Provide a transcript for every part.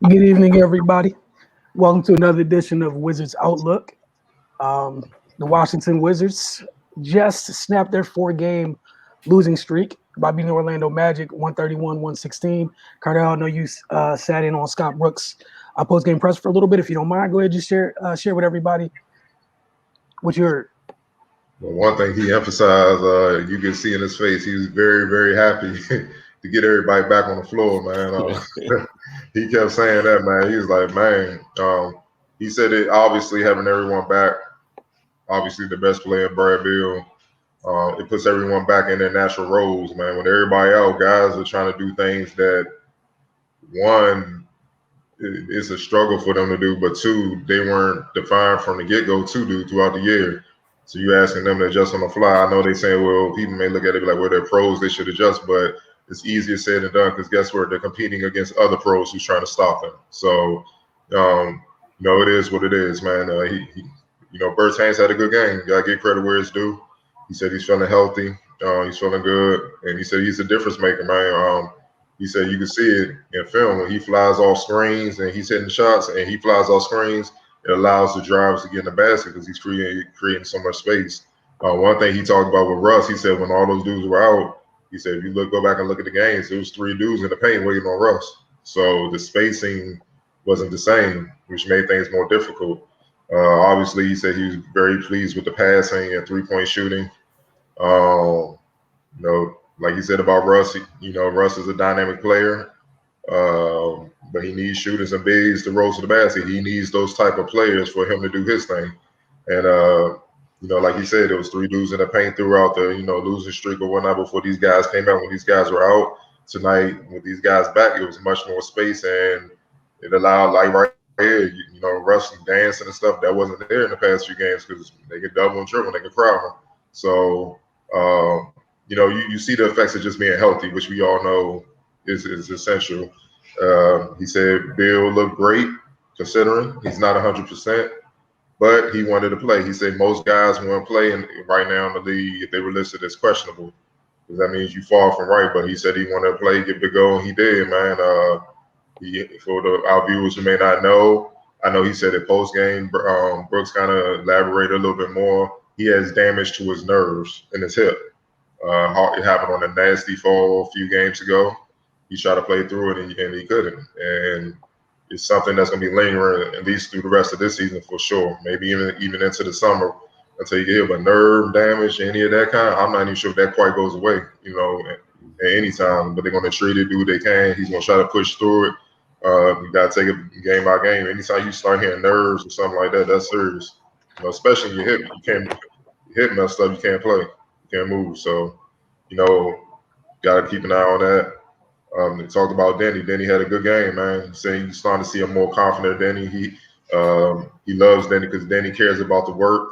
Good evening, everybody. Welcome to another edition of Wizards Outlook. The Washington Wizards just snapped their four-game losing streak by beating the Orlando Magic 131-116. Cardell, I know you sat in on Scott Brooks' post-game press for a little bit. If you don't mind, go ahead and just share with everybody what you heard. Well, one thing he emphasized, you can see in his face, he was very, very happy to get everybody back on the floor, man. He kept saying that, man. He was like, man, he said it obviously having everyone back, obviously the best player, Brad Beal, it puts everyone back in their natural roles, man. When everybody else, guys are trying to do things that, one, it's a struggle for them to do, but two, they weren't defined from the get-go to do throughout the year. So you asking them to adjust on the fly. I know they saying, well, people may look at it like, well, they're pros, they should adjust, but it's easier said than done because guess what? They're competing against other pros who's trying to stop them. So, it is what it is, man. Burt's Haynes had a good game. You got to give credit where it's due. He said he's feeling healthy. He's feeling good. And he said he's a difference maker, man. He said you can see it in film when he flies off screens and he's hitting shots and he flies off screens. It allows the drivers to get in the basket because he's creating so much space. One thing he talked about with Russ, he said when all those dudes were out, he said if you go back and look at the games, there was three dudes in the paint waiting on Russ. So the spacing wasn't the same, which made things more difficult. Obviously, he said he was very pleased with the passing and three-point shooting. Like he said about Russ, Russ is a dynamic player. But he needs shooters and bigs to roll to the basket. He needs those type of players for him to do his thing. And, like he said, there was three dudes in the paint throughout the, losing streak or whatnot before these guys came out. When these guys were out tonight, with these guys back, it was much more space and it allowed, like right here, Russ dancing and stuff that wasn't there in the past few games because they could double and triple, they could crowd him. So, you see the effects of just being healthy, which we all know is essential. He said Bill looked great considering he's not 100%, but he wanted to play. He said most guys want to play right now in the league if they were listed as questionable, because that means you fall from right. But he said he wanted to play, give it a go, and he did, man. For our viewers who may not know, I know he said at post game, Brooks kind of elaborated a little bit more. He has damage to his nerves in his hip. It happened on a nasty fall a few games ago. He tried to play through it and he couldn't. And it's something that's going to be lingering at least through the rest of this season for sure. Maybe even into the summer until you get hit. But nerve damage, any of that kind, I'm not even sure if that quite goes away, at any time. But they're going to treat it, do what they can. He's going to try to push through it. You got to take it game by game. Anytime you start hearing nerves or something like that, that's serious. Especially your hip. You can't hip messed up, you can't play. You can't move. So, got to keep an eye on that. They talked about Denny. Denny had a good game, man. Saying he's starting to see a more confident Denny. He loves Denny because Denny cares about the work.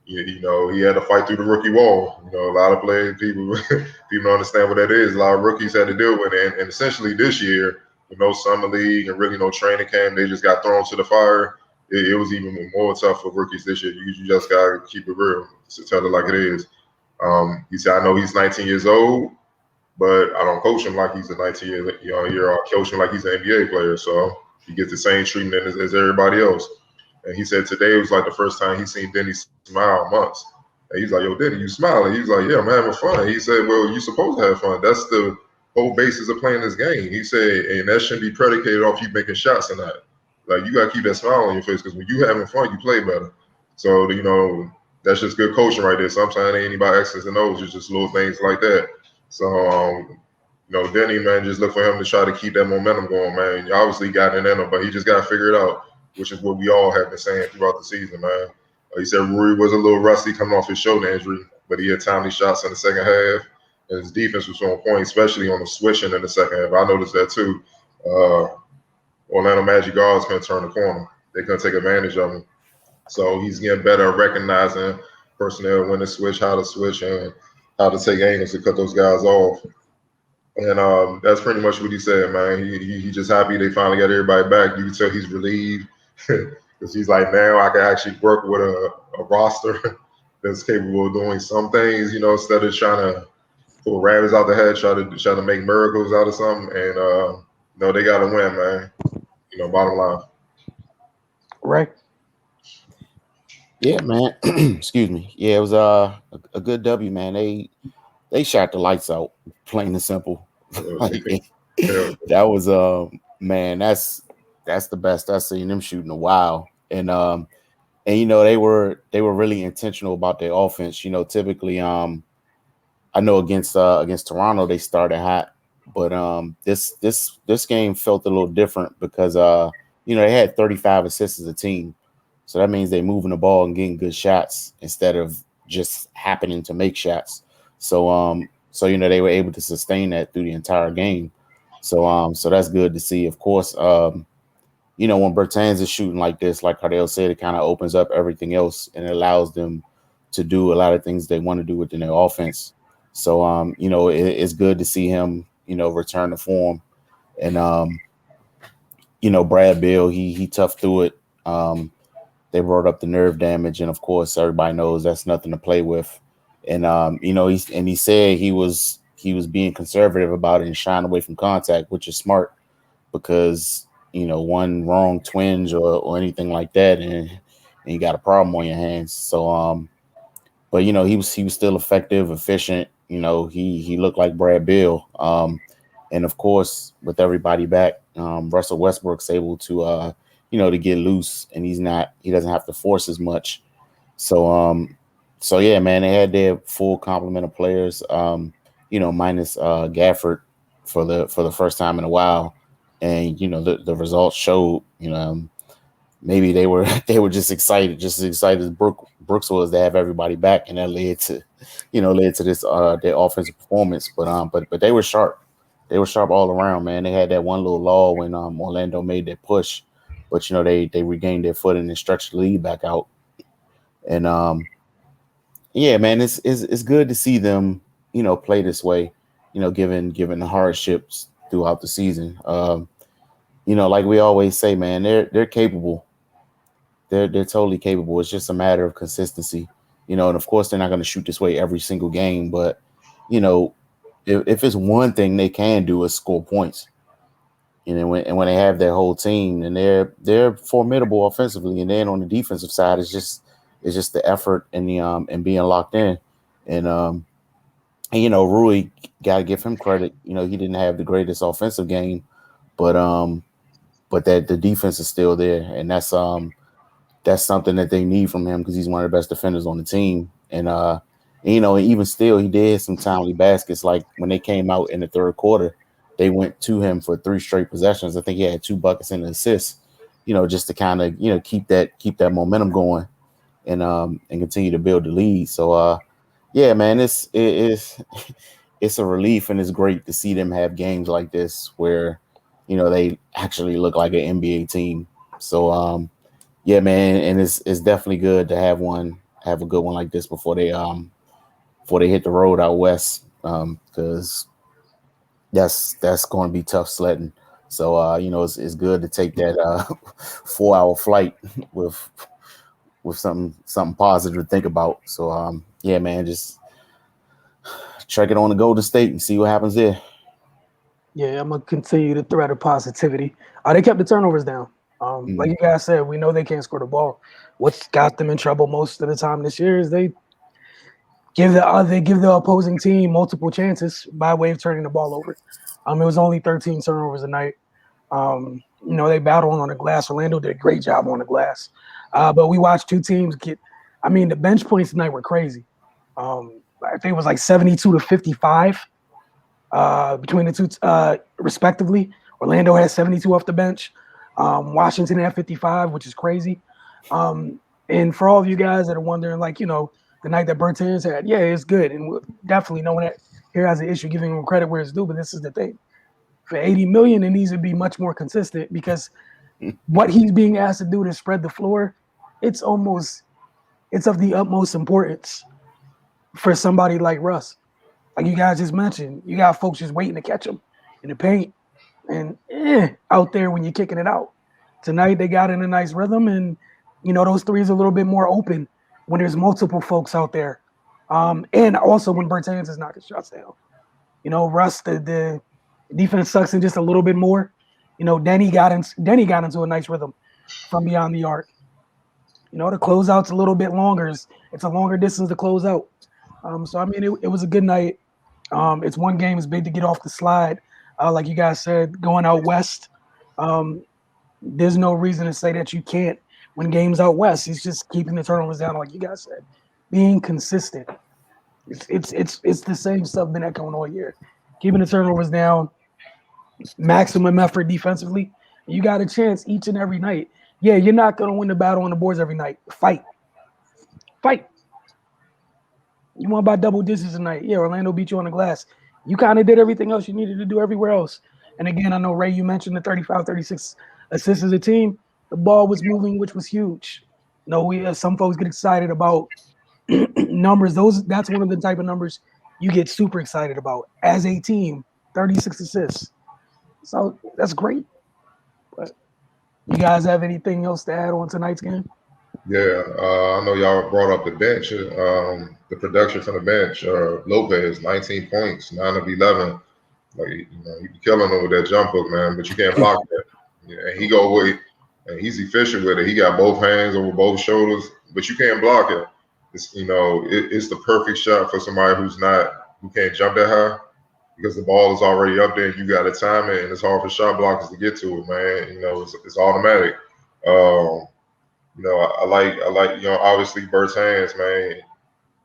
He had to fight through the rookie wall. A lot of people don't understand what that is. A lot of rookies had to deal with it. And essentially this year, with no summer league and really no training camp, they just got thrown to the fire. It was even more tough for rookies this year. You just got to keep it real. Just tell it like it is. He said, I know he's 19 years old, but I don't coach him like he's a 19-year-old. I coach him like he's an NBA player, so he gets the same treatment as everybody else. And he said today was like the first time he's seen Denny smile in months. And he's like, yo, Denny, you smiling? He's like, yeah, I'm having fun. He said, well, you're supposed to have fun. That's the whole basis of playing this game. He said, and that shouldn't be predicated off you making shots or not. Like, you got to keep that smile on your face because when you having fun, you play better. So, that's just good coaching right there. Sometimes it ain't about X's and O's. It's just little things like that. So, Denny, man, just look for him to try to keep that momentum going, man. He obviously got it in him, but he just got to figure it out, which is what we all have been saying throughout the season, man. He said Rui was a little rusty coming off his shoulder injury, but he had timely shots in the second half, and his defense was on point, especially on the switching in the second half. I noticed that too. Orlando Magic guards can turn the corner. They can take advantage of him. So he's getting better at recognizing personnel when to switch, how to switch, and how to take angles to cut those guys off. And that's pretty much what he said, man. He just happy they finally got everybody back. You can tell he's relieved because he's like, now I can actually work with a roster that's capable of doing some things, instead of trying to pull rabbits out the head, try to make miracles out of something. And they got to win, man. Bottom line. Right? Yeah, man. Excuse me. Yeah, it was a good W, man. They shot the lights out, plain and simple. Like Yeah. that was man, that's the best I've seen them shoot in a while. And they were really intentional about their offense. Typically I know against Toronto they started hot, but this game felt a little different because they had 35 assists as a team. So that means they're moving the ball and getting good shots instead of just happening to make shots. So they were able to sustain that through the entire game. So that's good to see. Of course, when Bertans is shooting like this, like Cardell said, it kind of opens up everything else and it allows them to do a lot of things they want to do within their offense. So it's good to see him, return to form. And Brad Bill, he toughed through it. They brought up the nerve damage, and of course, everybody knows that's nothing to play with. And he said he was being conservative about it and shying away from contact, which is smart because one wrong twinge or anything like that, and you got a problem on your hands. So but he was still effective, efficient. He looked like Brad Bill. And of course, with everybody back, Russell Westbrook's able to get loose, and he doesn't have to force as much. So yeah, man, they had their full complement of players. Minus Gafford for the first time in a while, and the results showed. Maybe they were they were just as excited as Brooks was to have everybody back, and that led to this their offensive performance. But they were sharp. They were sharp all around, man. They had that one little lull when Orlando made their push, but they regained their footing and stretched the lead back out. And yeah, man, it's good to see them play this way. Given the hardships throughout the season. Like we always say, man, they're capable. They're totally capable. It's just a matter of consistency, and of course they're not going to shoot this way every single game. But you know, if it's one thing they can do is score points. When they have their whole team and they're formidable offensively, and then on the defensive side, it's just the effort and the and being locked in. And Rui, got to give him credit. He didn't have the greatest offensive game, but that the defense is still there, and that's something that they need from him because he's one of the best defenders on the team. And even still, he did some timely baskets. Like when they came out in the third quarter, they went to him for 3 straight possessions. I think he had 2 buckets and an assist. Just to kind of keep that momentum going and continue to build the lead. So yeah, man, it's a relief, and it's great to see them have games like this where they actually look like an NBA team. So yeah, man, and it's definitely good to have a good one like this before they hit the road out west, because that's going to be tough sledding. So it's good to take that 4-hour flight with something positive to think about. So yeah, man, just check it on the Golden State and see what happens there. Yeah, I'm gonna continue the thread of positivity. They kept the turnovers down. Like you guys said, we know they can't score the ball. What's got them in trouble most of the time this year is they give the opposing team multiple chances by way of turning the ball over. It was only 13 turnovers a night. They battled on the glass. Orlando did a great job on the glass. But we watched 2 teams get. The bench points tonight were crazy. I think it was like 72 to 55 between the two, respectively. Orlando had 72 off the bench. Washington had 55, which is crazy. And for all of you guys that are wondering, the night that Bertans had, yeah, it's good. And definitely no one here has an issue giving him credit where it's due. But this is the thing. For $80 million, it needs to be much more consistent because what he's being asked to do to spread the floor, it's of the utmost importance for somebody like Russ. Like you guys just mentioned, you got folks just waiting to catch him in the paint and out there when you're kicking it out. Tonight they got in a nice rhythm, and those threes are a little bit more open when there's multiple folks out there, and also when Bertans is knocking shots down. Russ, the defense sucks in just a little bit more, Denny got into a nice rhythm from beyond the arc. The closeout's a little bit longer. It's a longer distance to close out. So I mean, it was a good night. It's one game. It's big to get off the slide. Like you guys said, going out west. There's no reason to say that you can't win games out west. It's just keeping the turnovers down, like you guys said, being consistent. It's the same stuff been echoing all year. Keeping the turnovers down, maximum effort defensively. You got a chance each and every night. Yeah, you're not going to win the battle on the boards every night. Fight. You won by double digits tonight. Yeah, Orlando beat you on the glass. You kind of did everything else you needed to do everywhere else. And again, I know, Ray, you mentioned the 35, 36 assists as a team. The ball was moving, which was huge. Some folks get excited about numbers. That's one of the type of numbers you get super excited about as a team. 36 assists. So that's great. But you guys have anything else to add on tonight's game? Yeah, I know y'all brought up the bench, the production from the bench. Lopez, 19 points, 9 of 11. Like, he be killing them with that jump hook, man. But you can't block that. Yeah, and he go away, and he's efficient with it. He got both hands over both shoulders, but you can't block it. It's the perfect shot for somebody who can't jump that high, because the ball is already up there and you got to time it, and it's hard for shot blockers to get to it, man. It's automatic. I like obviously Bert's hands, man.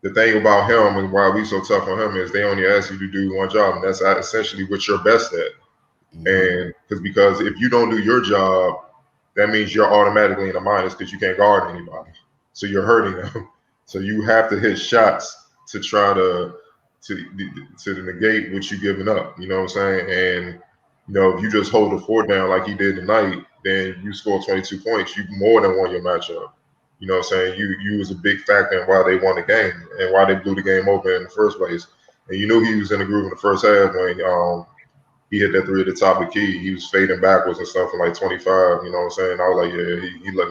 The thing about him and why we so tough on him is they only ask you to do one job, and that's essentially what you're best at. And because if you don't do your job, that means you're automatically in a minus because you can't guard anybody. So you're hurting them. So you have to hit shots to try to negate what you're giving up. You know what I'm saying? And if you just hold the fort down like he did tonight, then you score 22 points. You more than won your matchup. You know what I'm saying? You was a big factor in why they won the game and why they blew the game open in the first place. And you knew he was in the groove in the first half when he hit that three at the top of the key. He was fading backwards and stuff from like 25. You know what I'm saying? I was like, yeah,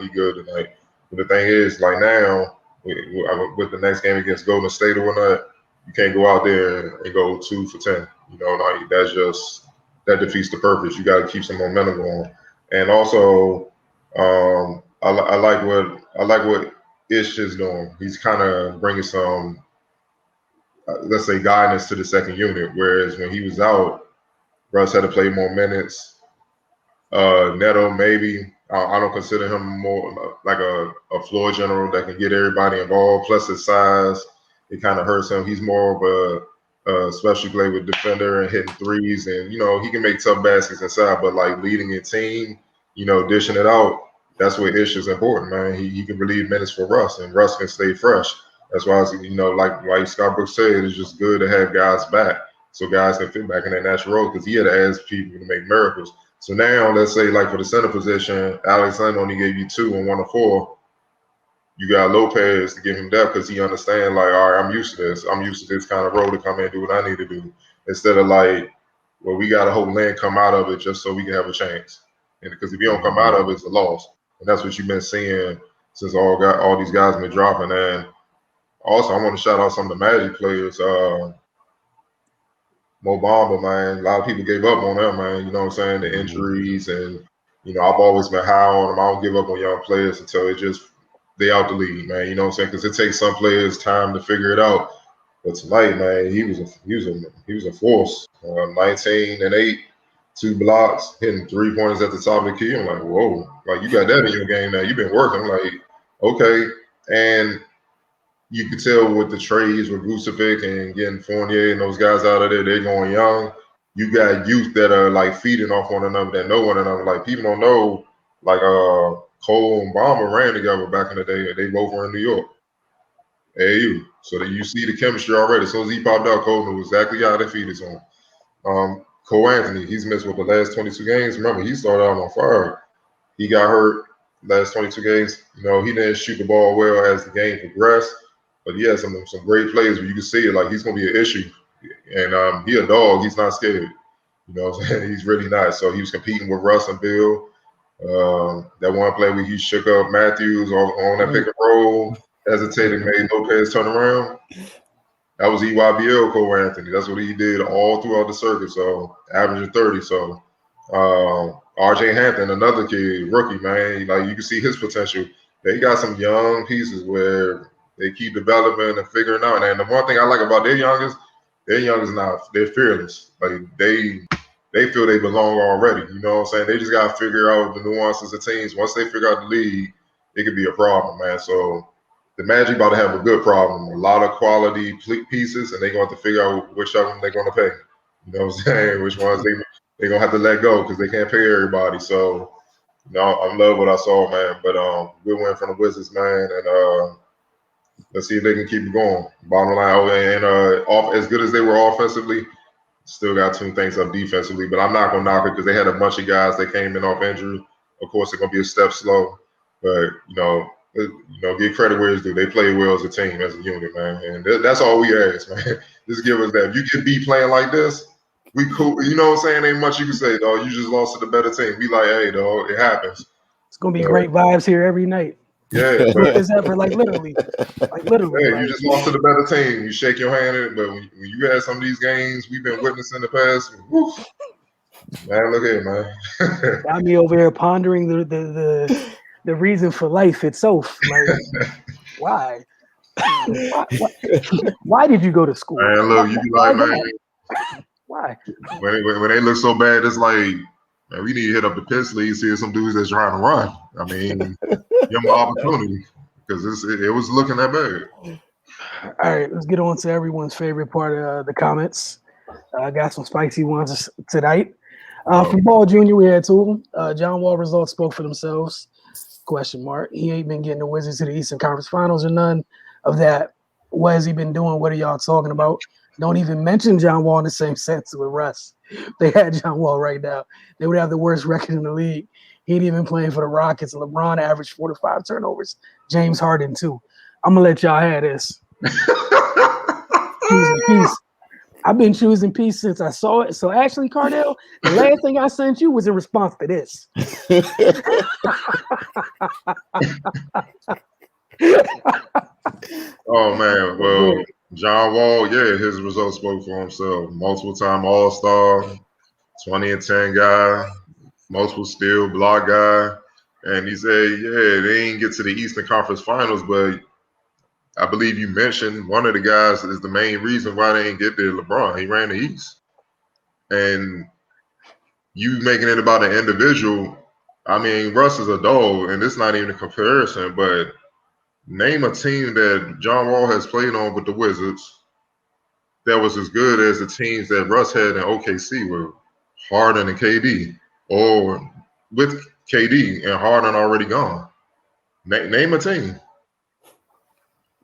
he good tonight. But the thing is, like now, with the next game against Golden State or whatnot, you can't go out there and go 2 for 10. That defeats the purpose. You got to keep some momentum going. And also, I like what Ish is doing. He's kind of bringing some, let's say, guidance to the second unit. Whereas when he was out, Russ had to play more minutes. Neto, maybe. I don't consider him more like a floor general that can get everybody involved. Plus his size, it kind of hurts him. He's more of a special play with defender and hitting threes. And, he can make tough baskets inside. But, like, leading a team, dishing it out, that's where Ish is important, man. He can relieve minutes for Russ, and Russ can stay fresh. That's why, like Scott Brooks said, it's just good to have guys back so guys can fit back in that natural role, because he had to ask people to make miracles. So now, let's say, like, for the center position, Alexander only gave you 2 and 1 of 4. You got Lopez to give him depth because he understands, like, all right, I'm used to this. I'm used to this kind of role to come in and do what I need to do. Instead of like, well, we got to hope Lynn come out of it just so we can have a chance. And because if you don't come out of it, it's a loss. And that's what you've been seeing since all these guys have been dropping. And also, I want to shout out some of the Magic players. Mo Bamba, man. A lot of people gave up on him, man. You know what I'm saying? The injuries, and I've always been high on him. I don't give up on young players until they out the league, man. You know what I'm saying? Because it takes some players time to figure it out. But tonight, man, he was a force. 19 and 8, 2 blocks, hitting 3 pointers at the top of the key. I'm like, whoa, like, you got that in your game now. You've been working. I'm like, okay, and you could tell with the trades with Vucevic and getting Fournier and those guys out of there, they're going young. You got youth that are like feeding off one another, that know one another. Like, people don't know, like Cole and Bamba ran together back in the day, and they both were in New York. AU. So that you see the chemistry already. As soon as he popped out, Cole knew exactly how to feed his own. Cole Anthony, he's missed with the last 22 games. Remember, he started out on fire. He got hurt last 22 games. He didn't shoot the ball well as the game progressed. But he had some great plays where you can see it, like, he's going to be an issue. And he a dog. He's not scared. You know what I'm saying? He's really not. So he was competing with Russ and Bill. That one play where he shook up Matthews on that pick and roll, hesitated, made Lopez turn around. That was EYBL Cole Anthony. That's what he did all throughout the circuit. So averaging 30. So R.J. Hampton, another kid, rookie, man. Like you can see his potential. They got some young pieces where they keep developing and figuring out. And the one thing I like about their youngest now, they're fearless. Like they feel they belong already. You know what I'm saying? They just gotta figure out the nuances of teams. Once they figure out the league, it could be a problem, man. So the Magic about to have a good problem. A lot of quality pieces, and they're going to have to figure out which of them they're going to pay. You know what I'm saying? Which ones they're going to have to let go because they can't pay everybody. So, I love what I saw, man. But good win from the Wizards, man. And let's see if they can keep it going. Bottom line, as good as they were offensively, still got two things up defensively. But I'm not going to knock it because they had a bunch of guys that came in off injury. Of course, they're going to be a step slow. But, give credit where it's due. They play well as a team, as a unit, man. And that's all we ask, man. Just give us that. If you can be playing like this, we cool. You know what I'm saying? Ain't much you can say, dog. You just lost to the better team. We like, hey, dog, it happens. It's going to be great vibes here every night. Yeah. With this effort, literally. Hey, you just lost to the better team. You shake your hand in it, but when you had some of these games we've been witnessing in the past, whew, man, look here, man. Got me over here pondering the reason for life itself. Like, why? Why did you go to school? Man, look, you be like, man, why? When they look so bad, it's like, man, we need to hit up the piss league, see if some dudes that's trying to run. I mean, give them an opportunity because it was looking that bad. All right, let's get on to everyone's favorite part of the comments. I got some spicy ones tonight. From Ball Jr., we had two. John Wall results spoke for themselves. ? He ain't been getting the Wizards to the Eastern Conference Finals or none of that. What has he been doing? What are y'all talking about? Don't even mention John Wall in the same sense with Russ. They had John Wall right now. They would have the worst record in the league. He ain't even playing for the Rockets. LeBron averaged 4 to 5 turnovers. James Harden, too. I'm going to let y'all have this. Choosing peace. I've been choosing peace since I saw it. So actually, Cardell, the last thing I sent you was in response to this. Oh man, well, John Wall, yeah, his results spoke for himself. Multiple-time All-Star, 20-10 guy, multiple steal block guy, and he said, yeah, they didn't get to the Eastern Conference Finals, but I believe you mentioned one of the guys is the main reason why they didn't get there. LeBron, he ran the East, and you making it about an individual. I mean, Russ is a dog, and it's not even a comparison, but name a team that John Wall has played on with the Wizards that was as good as the teams that Russ had in OKC with Harden and KD, or with KD and Harden already gone. Name a team.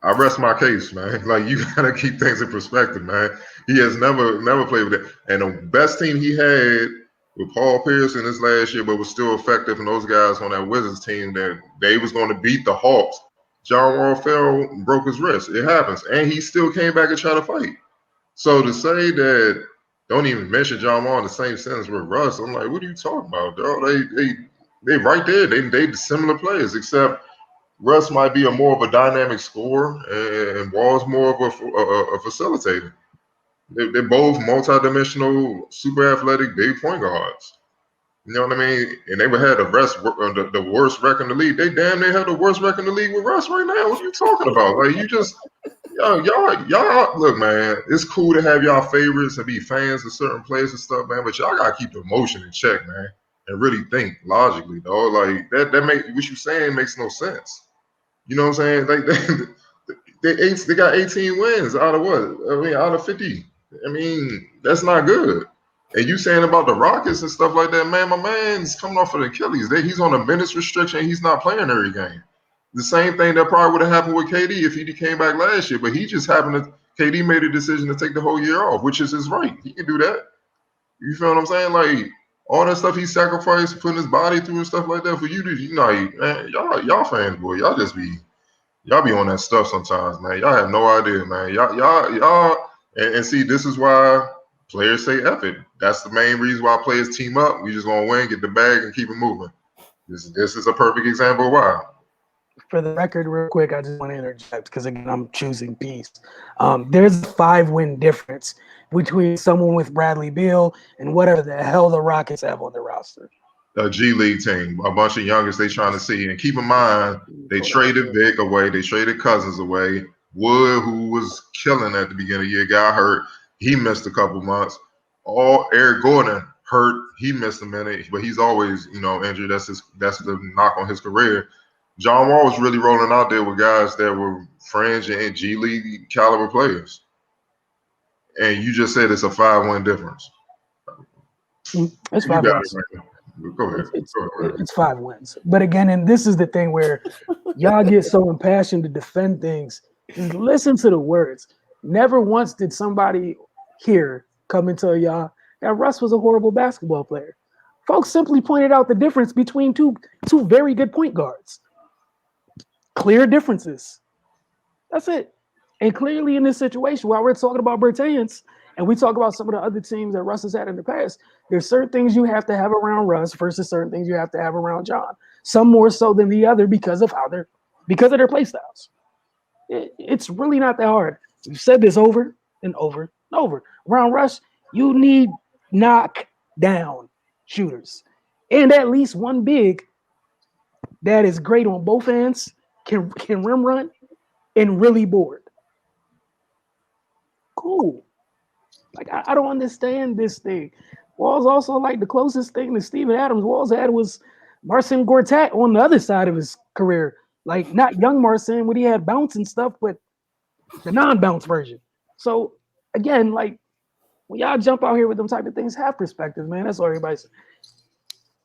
I rest my case, man. Like, you gotta keep things in perspective, man. He has never played with it. And the best team he had with Paul Pierce in his last year, but was still effective, and those guys on that Wizards team that they was going to beat the Hawks. John Wall fell and broke his wrist. It happens. And he still came back and tried to fight. So to say that, don't even mention John Wall in the same sentence with Russ, I'm like, what are you talking about, dog? They right there. They similar players, except Russ might be more of a dynamic scorer, and Wall's more of a facilitator. They're both multi-dimensional, super athletic, big point guards. You know what I mean? And they would have the worst record in the league. They damn near have the worst record in the league with Russ right now. What are you talking about? Like, you just y'all look, man. It's cool to have y'all favorites and be fans of certain players and stuff, man. But y'all gotta keep the emotion in check, man, and really think logically, dog. Like that make what you saying makes no sense. You know what I'm saying? Like they got 18 wins out of what? I mean, out of 50. I mean, that's not good. And you saying about the Rockets and stuff like that, man, my man's coming off of the Achilles. He's on a minutes restriction. He's not playing every game. The same thing that probably would have happened with KD if he came back last year, but he just happened to KD made a decision to take the whole year off, which is his right. He can do that. You feel what I'm saying? Like, all that stuff he sacrificed, putting his body through and stuff like that for you to, man, y'all fans, boy, y'all be on that stuff sometimes, man. Y'all have no idea, man. Y'all, and see, this is why players say F it. That's the main reason why players team up. We just gonna win, get the bag, and keep it moving. This is a perfect example of why. For the record, real quick, I just want to interject because, again, I'm choosing peace. There's a 5-win difference between someone with Bradley Beal and whatever the hell the Rockets have on their roster. a G League team, a bunch of youngest they trying to see. And keep in mind, they traded Vic away, they traded Cousins away. Wood, who was killing at the beginning of the year, got hurt. He missed a couple months. Eric Gordon hurt. He missed a minute, but he's always, injured. That's the knock on his career. John Wall was really rolling out there with guys that were fringe and G League caliber players. And you just said it's a 5-win difference. It's 5 wins. Go ahead. It's 5 wins. But again, and this is the thing where y'all get so impassioned to defend things. Just listen to the words. Never once did somebody here come and tell y'all that Russ was a horrible basketball player. Folks simply pointed out the difference between two very good point guards. Clear differences. That's it. And clearly in this situation, while we're talking about Bertans and we talk about some of the other teams that Russ has had in the past, there's certain things you have to have around Russ versus certain things you have to have around John. Some more so than the other because of their play styles. It's really not that hard. We've said this over and over and over. Around Russ, you need knock-down shooters. And at least one big that is great on both ends, can rim run, and really board. Cool. Like, I don't understand this thing. Wall's also like the closest thing to Steven Adams Wall's had was Marcin Gortat on the other side of his career. Like, not young Marcin when he had bounce and stuff, but the non-bounce version. So, again, like, when y'all jump out here with them type of things, have perspective, man. That's all everybody's saying.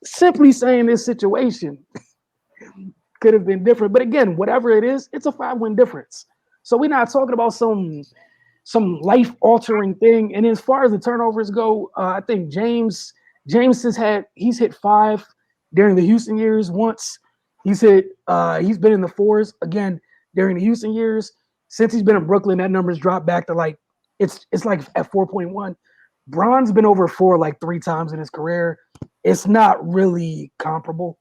Simply saying this situation could have been different. But again, whatever it is, it's a 5-win difference. So we're not talking about some life-altering thing. And as far as the turnovers go, I think James he's hit 5 during the Houston years once. He's been in the 4s again during the Houston years. Since he's been in Brooklyn, that number's dropped back to like it's like at 4.1. Bron's been over 4 like 3 times in his career. It's not really comparable.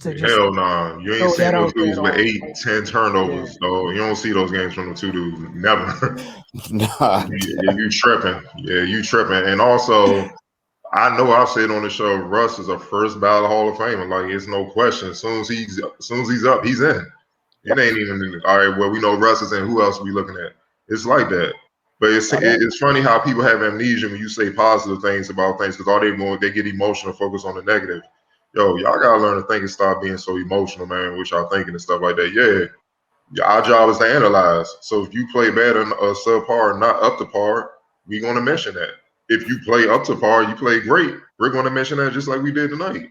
Hell nah. You ain't seen those dudes with 8, 10 turnovers. Yeah. So you don't see those games from the two dudes. Never. Nah. You tripping. Yeah, you tripping. And also, I know I've said on the show, Russ is a first ballot Hall of Famer. Like, it's no question. As soon as he's up, he's in. It ain't even all right. Well, we know Russ is in. Who else are we looking at? It's like that. But it's funny how people have amnesia when you say positive things about things because all they get emotional, focus on the negative. Yo, y'all gotta learn to think and stop being so emotional, man. What y'all thinking and stuff like that. Yeah, our job is to analyze. So if you play bad and subpar, not up to par, we're gonna mention that. If you play up to par, you play great. We're gonna mention that just like we did tonight.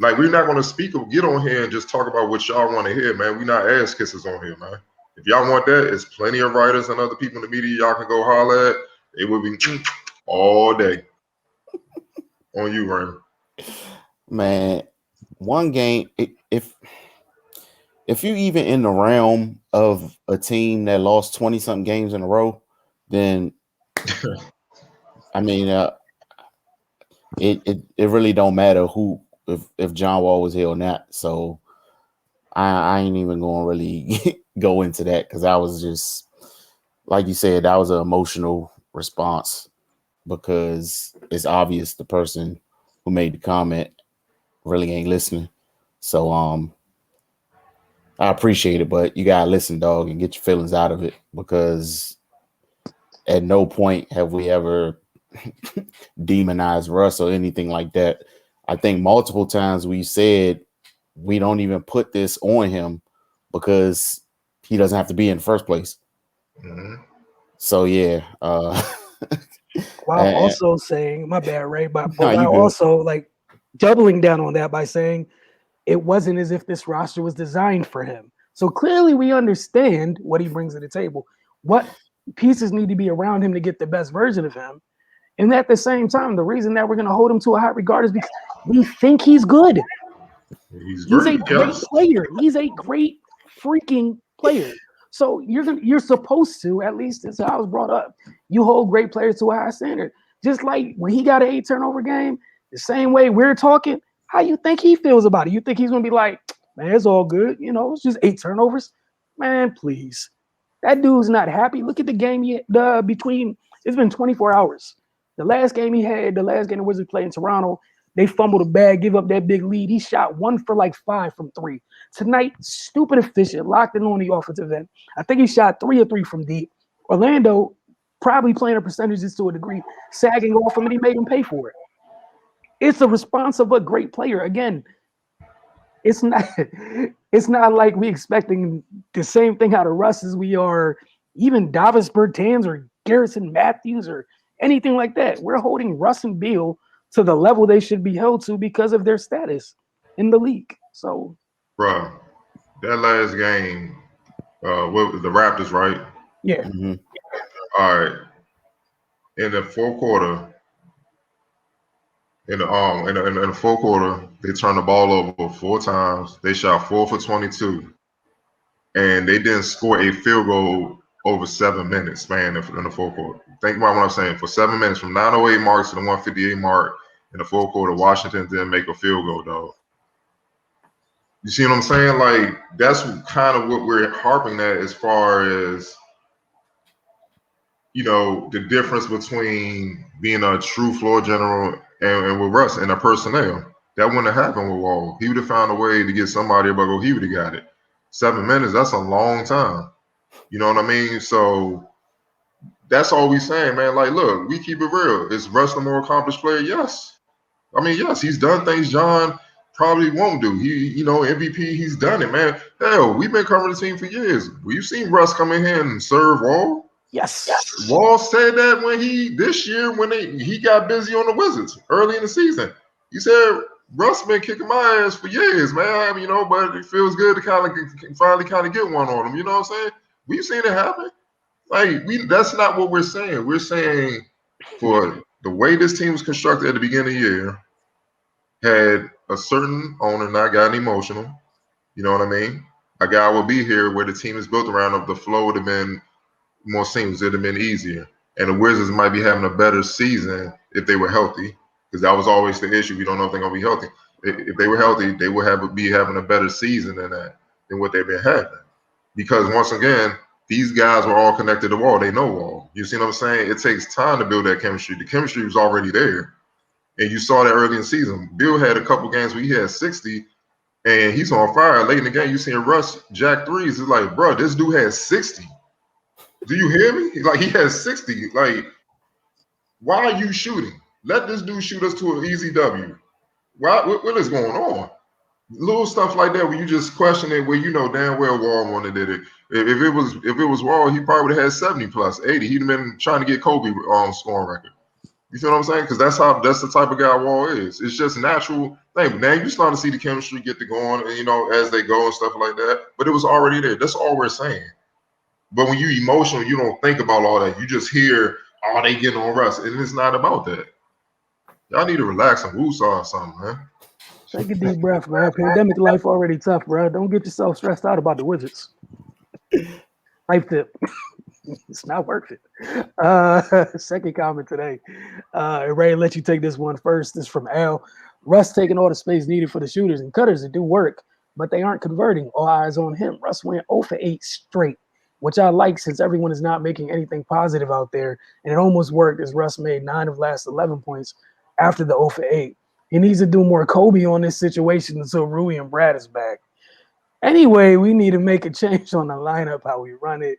Like, we're not gonna speak or get on here and just talk about what y'all want to hear, man. We're not ass kissers on here, man. If y'all want that, it's plenty of writers and other people in the media y'all can go holler at. It will be all day on you, Raymond. Man, one game, if you even in the realm of a team that lost 20-something games in a row, then I mean, it really don't matter who if John Wall was here or not. So I ain't even going to really go into that because I was just, like you said, that was an emotional response because it's obvious the person who made the comment really ain't listening. So I appreciate it, but you gotta listen, dog, and get your feelings out of it because at no point have we ever demonized Russ or anything like that. I think multiple times we said we don't even put this on him because he doesn't have to be in the first place. Mm-hmm. So yeah. While also saying, my bad, Ray, but while also like doubling down on that by saying it wasn't as if this roster was designed for him. So clearly we understand what he brings to the table, what pieces need to be around him to get the best version of him. And at the same time, the reason that we're going to hold him to a high regard is because we think he's good. He's a great player. He's a great freaking player. So you're supposed to, at least it's how I was brought up, you hold great players to a high standard. Just like when he got an 8 turnover game, the same way we're talking, how you think he feels about it? You think he's going to be like, man, it's all good. You know, it's just 8 turnovers. Man, please. That dude's not happy. Look at the game it's been 24 hours. The last game the Wizards played in Toronto, They fumbled a bag, give up that big lead. He shot 1 for like 5 from 3. Tonight, stupid efficient, locked in on the offensive end. I think he shot 3 of 3 from deep. Orlando probably playing the percentages to a degree, sagging off him, and he made him pay for it. It's a response of a great player. Again, it's not like we expecting the same thing out of Russ as we are even Davis Bertans or Garrison Matthews or anything like that. We're holding Russ and Beal to the level they should be held to because of their status in the league. So, bro, that last game, what the Raptors, right? yeah. Mm-hmm. All right. In the fourth quarter, in the fourth quarter, they turned the ball over 4 times. They shot 4 for 22, and they didn't score a field goal over 7 minutes span in the fourth quarter. Think about what I'm saying. For 7 minutes, from 9:08 marks to the 158 mark in the fourth quarter, Washington didn't make a field goal, dog. You see what I'm saying? Like, that's kind of what we're harping at as far as, you know, the difference between being a true floor general and with Russ and the personnel. That wouldn't have happened with Wall. He would have found a way to get somebody, but he would have got it. 7 minutes, that's a long time. You know what I mean? So that's all we saying, man. Like, look, we keep it real. Is Russ the more accomplished player? Yes. I mean, yes, he's done things John probably won't do. He, you know, MVP, he's done it, man. Hell, we've been covering the team for years. We've seen Russ come in here and serve Wall. Yes. Wall said that when he got busy on the Wizards early in the season. He said Russ been kicking my ass for years, man. You know, but it feels good to finally get one on him. You know what I'm saying? We've seen it happen. Like, that's not what we're saying. We're saying for the way this team was constructed at the beginning of the year, had a certain owner not gotten emotional. You know what I mean? A guy will be here where the team is built around him. The flow would have been more seamless. It'd have been easier. And the Wizards might be having a better season if they were healthy, because that was always the issue. We don't know if they're going to be healthy. If they were healthy, they would be having a better season than what they've been having. Because once again, these guys were all connected to Wall. They know Wall. You see what I'm saying? It takes time to build that chemistry. The chemistry was already there. And you saw that early in the season. Bill had a couple games where he had 60, and he's on fire. Late in the game, you seen Russ jack threes. It's like, bro, this dude has 60. Do you hear me? Like, he has 60. Like, why are you shooting? Let this dude shoot us to an easy W. What is going on? Little stuff like that where you just question it, where you know damn well Wall wanted it. If it was Wall, he probably would have had 70 plus 80. He'd have been trying to get Kobe scoring record. You feel what I'm saying? Because that's the type of guy Wall is. It's just natural thing. But now you start to see the chemistry get to going, you know, as they go and stuff like that. But it was already there. That's all we're saying. But when you emotional, you don't think about all that. You just hear, oh, they getting on Russ. And it's not about that. Y'all need to relax and woosah or something, man. Take a deep breath, man. Pandemic life already tough, bro. Don't get yourself stressed out about the Wizards. Life tip. It's not worth it. Second comment today. Ray, let you take this one first. This is from Al. Russ taking all the space needed for the shooters and cutters to do work, but they aren't converting. All eyes on him. Russ went 0 for 8 straight, which I like since everyone is not making anything positive out there. And it almost worked as Russ made 9 of last 11 points after the 0 for 8. He needs to do more Kobe on this situation until Rui and Brad is back. Anyway, we need to make a change on the lineup, how we run it.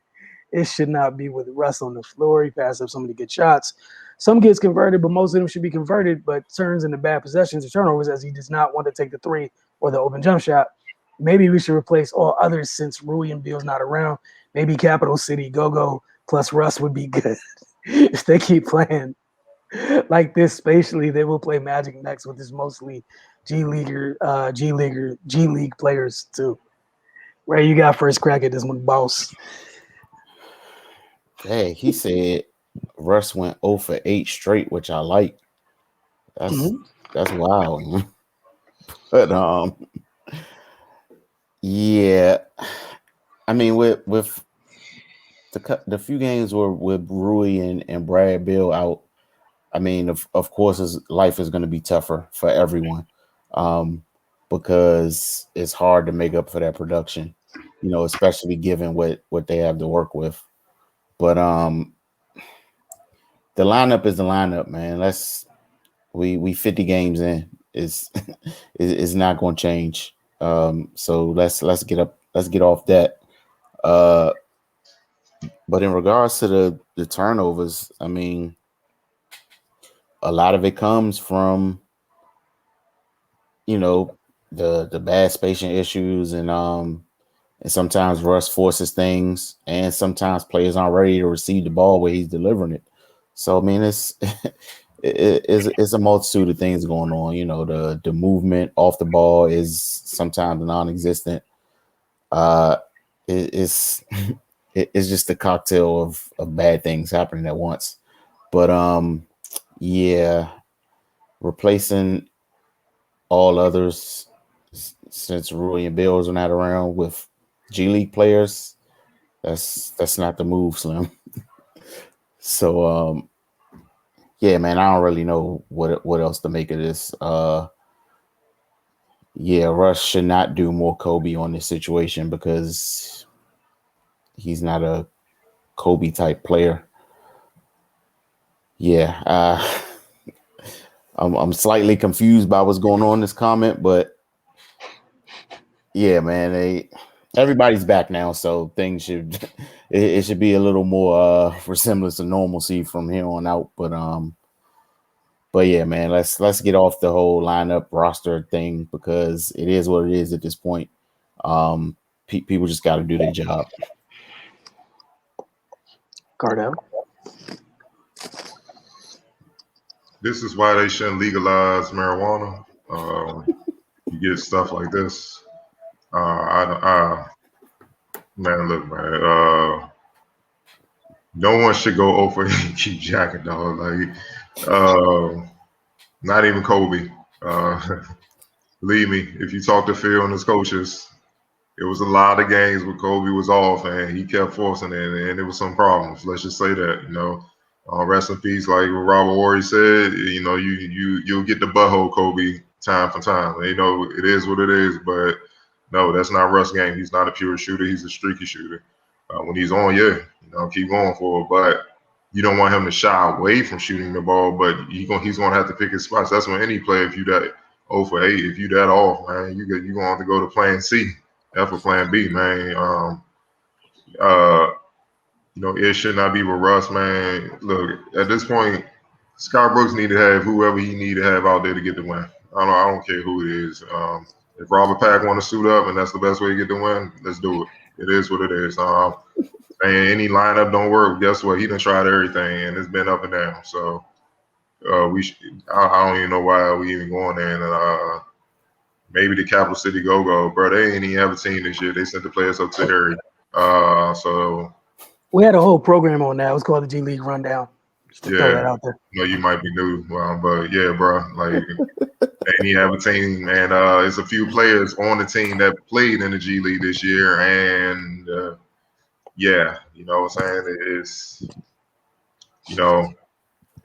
It should not be with Russ on the floor. He passed up so many good shots. Some gets converted, but most of them should be converted, but turns into bad possessions or turnovers as he does not want to take the 3 or the open jump shot. Maybe we should replace all others since Rui and Beal's not around. Maybe Capital City Go-Go plus Russ would be good. If they keep playing like this spatially, they will play Magic next with this mostly G League players too. Ray, you got first crack at this one, boss. Hey, he said Russ went 0 for 8 straight, which I like. That's wild. But yeah, I mean with the few games were with Rui and Brad Bill out. I mean, of course, his life is going to be tougher for everyone, because it's hard to make up for that production, you know, especially given what they have to work with. But the lineup is the lineup, man. We 50 games in. is is not going to change. So let's get off that. But in regards to the turnovers, I mean, a lot of it comes from, the bad spacing issues, and sometimes Russ forces things, and sometimes players aren't ready to receive the ball where he's delivering it. So I mean, it's a multitude of things going on. The movement off the ball is sometimes non-existent. It's it's just a cocktail of bad things happening at once. But yeah, replacing all others since Rui and Bills are not around with G League players, that's not the move, Slim. So yeah, man, I don't really know what else to make of this. Yeah, Russ should not do more Kobe on this situation because he's not a Kobe type player. Yeah, I'm slightly confused by what's going on in this comment, but yeah, man, everybody's back now, so things should it should be a little more resemblance to normalcy from here on out. But yeah, man, let's get off the whole lineup roster thing because it is what it is at this point. People just got to do their job. Cardell. This is why they shouldn't legalize marijuana. You get stuff like this. Man, look, man. No one should go over and keep jacking, dog. Like, not even Kobe. Believe me, if you talk to Phil and his coaches, it was a lot of games where Kobe was off and he kept forcing it, and there was some problems. Let's just say that. Rest in peace, like what Robert Horry said. You'll get the butthole Kobe time for time. It is what it is, but no, that's not Russ' game. He's not a pure shooter. He's a streaky shooter. When he's on, yeah, keep going for it. But you don't want him to shy away from shooting the ball. But he's gonna have to pick his spots. That's when any player, if you that 0 for 8, if you that off, man, you're gonna have to go to Plan C. F for Plan B, man. It should not be with Russ, man. Look, at this point, Scott Brooks need to have whoever he need to have out there to get the win. I don't care who it is. If Robert Pack want to suit up and that's the best way to get the win, let's do it. It is what it is. And any lineup don't work, guess what? He done tried everything and it's been up and down. So I don't even know why we even going there. And maybe the Capital City Go-Go, bro. They ain't even have a team this year. They sent the players up to Harry. So we had a whole program on that. It was called the G League Rundown. Just to throw that out there. You might be new, but yeah, bro. Like, and you have a team, and it's a few players on the team that played in the G League this year, and yeah, you know what I'm saying? It's NBA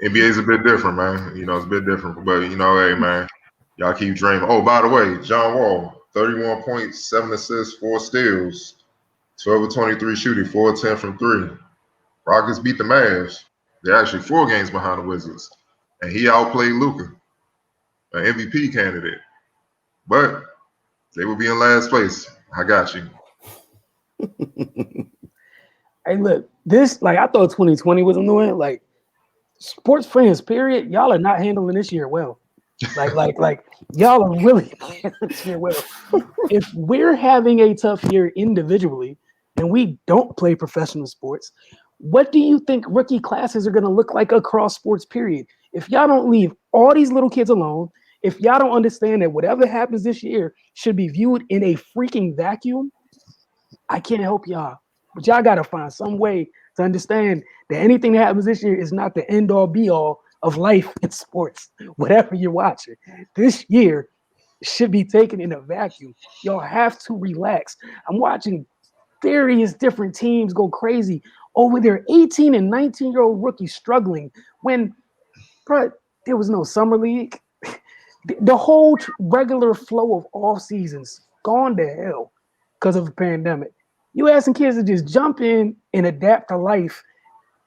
is a bit different, man. It's a bit different, but hey, man, y'all keep dreaming. Oh, by the way, John Wall, 31 points, 7 assists, 4 steals, 12 of 23 shooting, 4 of 10 from 3. Rockets beat the Mavs. They're actually 4 games behind the Wizards. And he outplayed Luka, an MVP candidate. But they will be in last place. I got you. Hey, look, I thought 2020 was annoying. Like, sports fans, period, y'all are not handling this year well. Like y'all are really handling this year well. If we're having a tough year individually and we don't play professional sports, what do you think rookie classes are going to look like across sports, period? If y'all don't leave all these little kids alone, if y'all don't understand that whatever happens this year should be viewed in a freaking vacuum, I can't help y'all. But y'all got to find some way to understand that anything that happens this year is not the end-all, be-all of life in sports, whatever you're watching. This year should be taken in a vacuum. Y'all have to relax. I'm watching various different teams go crazy over their 18 and 19-year-old rookies struggling when, bro, there was no summer league. The whole regular flow of all seasons gone to hell because of the pandemic. You asking kids to just jump in and adapt to life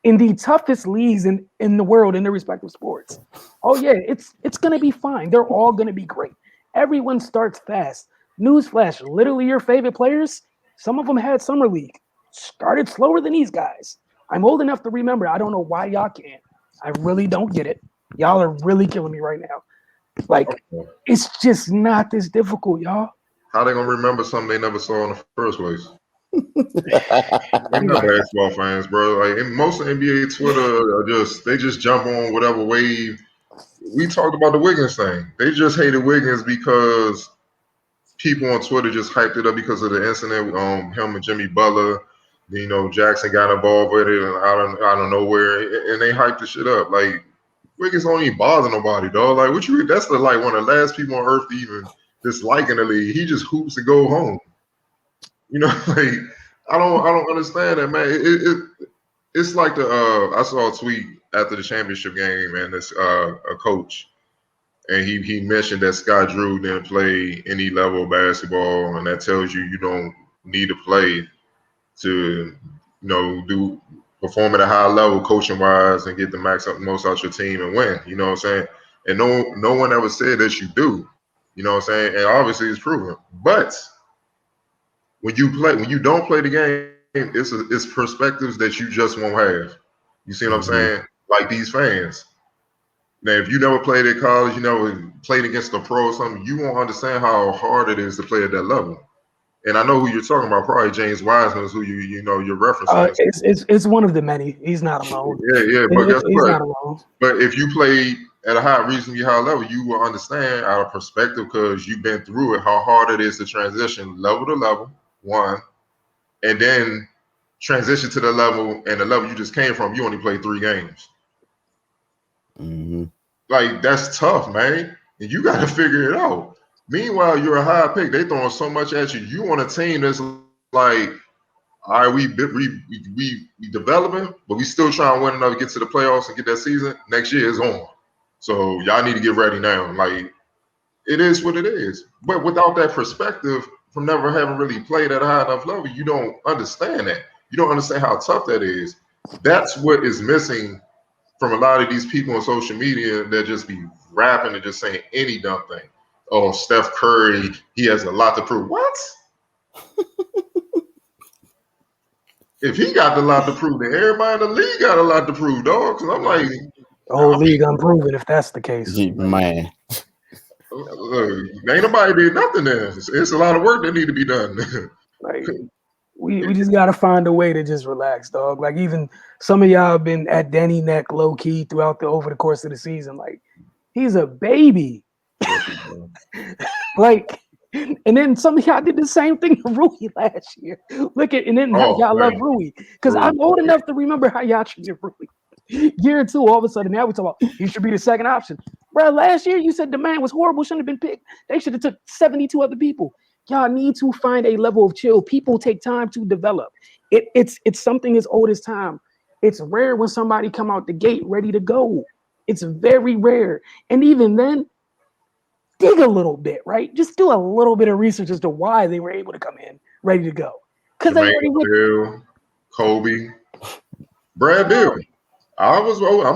in the toughest leagues in the world in their respective sports. Oh yeah, it's gonna be fine. They're all gonna be great. Everyone starts fast. Newsflash, literally your favorite players, some of them had summer league. Started slower than these guys. I'm old enough to remember. I don't know why y'all can't. I really don't get it. Y'all are really killing me right now. Like, it's just not this difficult, y'all. How they gonna remember something they never saw in the first place? They're not basketball fans, bro. Like most of NBA Twitter they just jump on whatever wave. We talked about the Wiggins thing. They just hated Wiggins because people on Twitter just hyped it up because of the incident with him and Jimmy Butler. You know, Jackson got involved with it and out of nowhere, and they hyped the shit up. Like Wiggins don't even bother nobody, dog. Like what you? That's one of the last people on earth to even dislike in the league. He just hoops to go home. You know, like I don't understand that, man. It's like I saw a tweet after the championship game, and this a coach, and he mentioned that Scott Drew didn't play any level of basketball, and that tells you don't need to play to perform at a high level coaching wise and get the most out your team and win. You know what I'm saying? And no one ever said that you do. You know what I'm saying? And obviously it's proven. But when you don't play the game, it's perspectives that you just won't have. You see what I'm saying? Like these fans. Now, if you never played at college, you never played against a pro or something, you won't understand how hard it is to play at that level. And I know who you're talking about. Probably James Wiseman is who you're referencing. It's one of the many. He's not alone. Yeah. But guess he's what? not alone. But if you play at a reasonably high level, you will understand our perspective because you've been through it, how hard it is to transition level to level, one, and then transition to the level you just came from. You only played 3 games. Mm-hmm. Like that's tough, man. And you got to figure it out. Meanwhile, you're a high pick. They throwing so much at you. You on a team that's like, all right, we developing, but we still trying to win enough to get to the playoffs and get that season. Next year is on. So y'all need to get ready now. Like it is what it is. But without that perspective, from never having really played at a high enough level, you don't understand that. You don't understand how tough that is. That's what is missing from a lot of these people on social media that just be rapping and just saying any dumb thing. Oh, Steph Curry, he has a lot to prove. What? If he got a lot to prove, then everybody in the league got a lot to prove, dog. Because I'm like, the whole league unproven if that's the case. Man. Ain't nobody did nothing there. It's a lot of work that need to be done. Like we just gotta find a way to just relax, dog. Like even some of y'all have been at Denny neck low key throughout over the course of the season. Like he's a baby. Like, and then some of y'all did the same thing to Rui last year. Look at, and then y'all love Rui because I'm old enough to remember how y'all treated Rui. Year 2, all of a sudden now we talk about he should be the second option. Bro, last year you said the man was horrible, shouldn't have been picked. They should have took 72 other people. Y'all need to find a level of chill. People take time to develop. It's something as old as time. It's rare when somebody come out the gate ready to go. It's very rare. And even then, dig a little bit, right? Just do a little bit of research as to why they were able to come in ready to go. Because they already went. Bill, Kobe, Brad Bill. I'm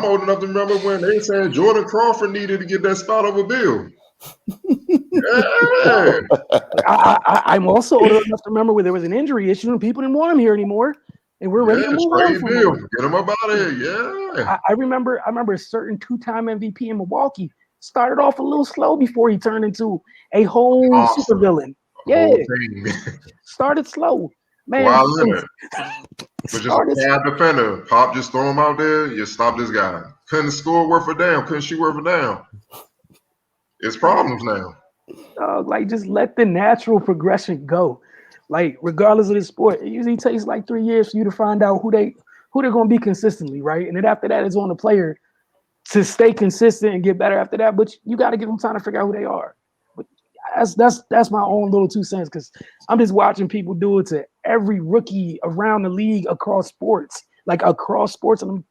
old enough to remember when they said Jordan Crawford needed to get that spot over Bill. Yeah. I'm also old enough to remember where there was an injury issue and people didn't want him here anymore. And we're ready to move on from Bill. him. Get him up out of here. Yeah. I remember a certain 2-time MVP in Milwaukee started off a little slow before he turned into a whole supervillain. Yeah. Started slow. Man. Wow, but just a bad defender. Pop just throw him out there. You stop this guy. Couldn't score worth a damn. Couldn't shoot worth a damn. It's problems now. Like just let the natural progression go. Like regardless of the sport, it usually takes like 3 years for you to find out who they're going to be consistently, right? And then after that, it's on the player to stay consistent and get better after that. But you got to give them time to figure out who they are. But that's my own little 2 cents because I'm just watching people do it to every rookie around the league across sports. And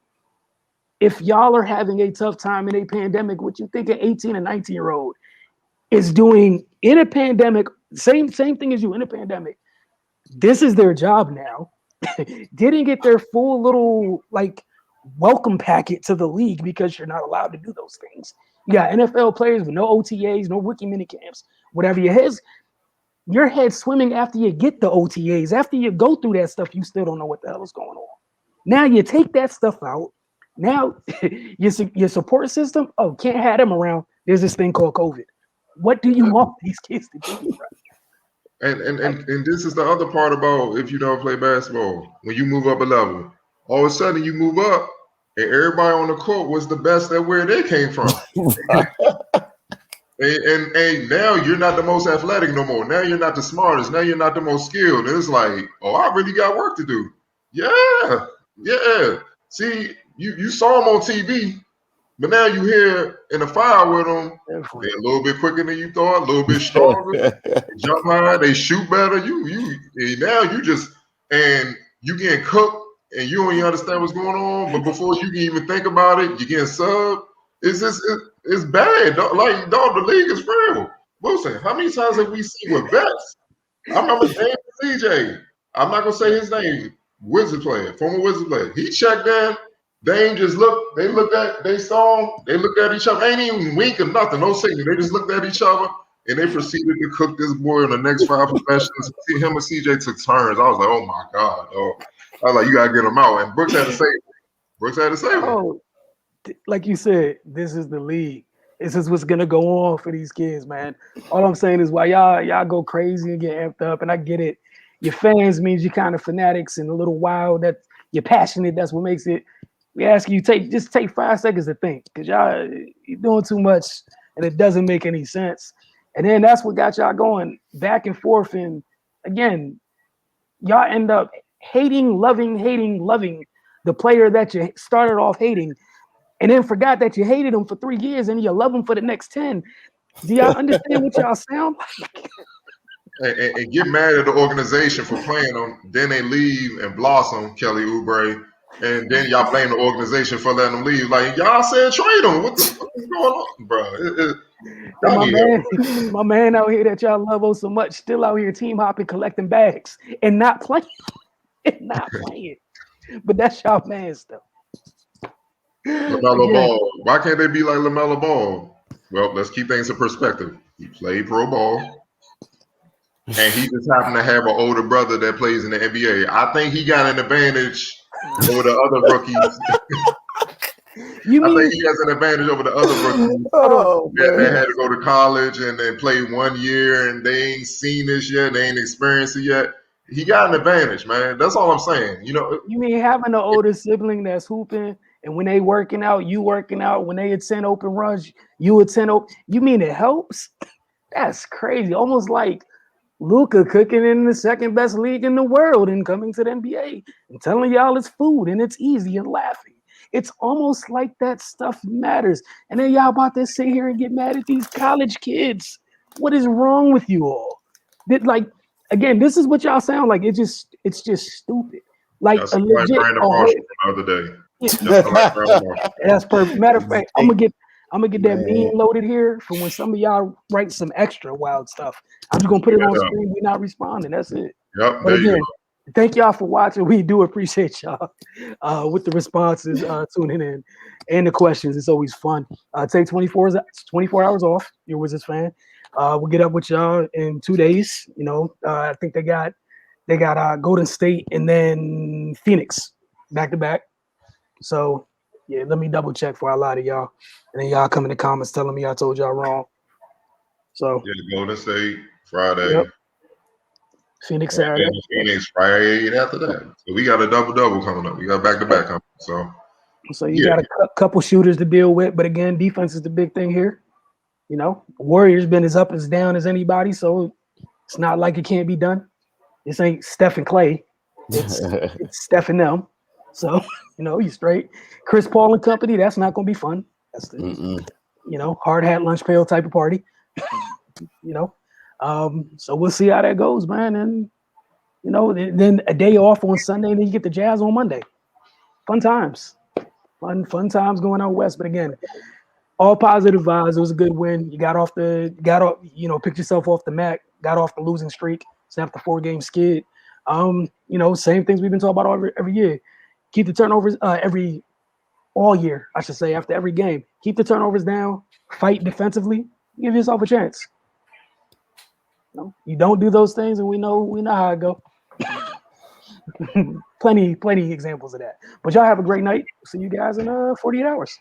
if y'all are having a tough time in a pandemic, what you think an 18 and 19-year-old is doing in a pandemic, same thing as you in a pandemic. This is their job now. Didn't get their full little like welcome packet to the league because you're not allowed to do those things. You got NFL players with no OTAs, no rookie mini camps, whatever. Your head's swimming after you get the OTAs. After you go through that stuff, you still don't know what the hell is going on. Now you take that stuff out. Now your support system, can't have them around. There's this thing called COVID. What do you want these kids to do? And this is the other part about if you don't play basketball. When you move up a level, all of a sudden you move up, and everybody on the court was the best at where they came from. And now you're not the most athletic no more. Now you're not the smartest. Now you're not the most skilled. And it's like, I really got work to do. Yeah. See, you saw them on TV, but now you here in the fire with them. They're a little bit quicker than you thought, a little bit stronger. They jump high, they shoot better. Now you getting cooked and you don't even understand what's going on. But before you can even think about it, you're getting subbed. It's bad. The league is real. Wilson, how many times have we seen with vets? I remember Dame CJ. I'm not gonna say his name. Former Wizard player. He checked in. Dame just looked. They looked at. They saw him. They looked at each other. Ain't even wink or nothing. No signal. They just looked at each other and they proceeded to cook this boy in the next 5 possessions. Him and CJ took turns. I was like, oh my god. I was like, you gotta get him out. And Brooks had to save him. Oh, like you said, this is the league. This is what's gonna go on for these kids, man. All I'm saying is why y'all go crazy and get amped up, and I get it. Your fans means you're kind of fanatics and a little wild. That you're passionate. That's what makes it. We ask you just take 5 seconds to think, because you're doing too much and it doesn't make any sense. And then that's what got y'all going back and forth. And again, y'all end up hating, loving the player that you started off hating, and then forgot that you hated him for 3 years and you love him for the next 10. Do y'all understand what y'all sound like? And get mad at the organization for playing them. Then they leave and blossom, Kelly Oubre. And then y'all blame the organization for letting them leave. Like, y'all said trade them. What's going on, bro? My man out here that y'all love so much, still out here team hopping, collecting bags, and not playing. But that's y'all man stuff. LaMelo Ball. Why can't they be like LaMelo Ball? Well, let's keep things in perspective. He played pro ball, and he just happened to have an older brother that plays in the NBA. I think he got an advantage over the other rookies. I think he has an advantage over the other rookies that had to go to college and then play 1 year, and they ain't seen this yet. They ain't experienced it yet. He got an advantage, man. That's all I'm saying. You mean having an older sibling that's hooping, and when they working out, you working out. When they attend open runs, you attend open. You mean it helps? That's crazy. Almost like Luka cooking in the second best league in the world and coming to the NBA and telling y'all it's food and it's easy and laughing. It's almost like that stuff matters. And then y'all about to sit here and get mad at these college kids. What is wrong with you all? Again, this is what y'all sound like. It's just stupid. Like that's a legit. Brandon Marshall from the other day. That's perfect. Matter of fact, I'm gonna get that meme loaded here for when some of y'all write some extra wild stuff. I'm just gonna put it on screen. We're not responding. That's it. Yep. But again, thank y'all for watching. We do appreciate y'all with the responses, tuning in, and the questions. It's always fun. Take 24 hours off. You're a Wizards fan. We'll get up with y'all in 2 days. I think they got Golden State and then Phoenix back to back. So yeah, let me double check before I lie to y'all, and then y'all come in the comments telling me I told y'all wrong. So yeah, Golden State Friday. Yep. Phoenix Saturday. Phoenix Friday after that. So we got a double coming up. We got back to back coming. So you got a couple shooters to deal with, but again, defense is the big thing here. Warriors been as up as down as anybody, so it's not like it can't be done. This ain't Steph and Clay. It's Steph and them. So you straight. Chris Paul and company. That's not going to be fun. That's the hard hat lunch pail type of party. So we'll see how that goes, man. And then a day off on Sunday, and then you get the Jazz on Monday. Fun times, fun times going out west. But again, all positive vibes. It was a good win. You picked yourself off the mat, got off the losing streak, snapped the 4-game skid. Same things we've been talking about every year. Keep the turnovers every all year, I should say, after every game. Keep the turnovers down, fight defensively, give yourself a chance. You don't do those things, and we know how it go. plenty examples of that. But y'all have a great night. See you guys in 48 hours.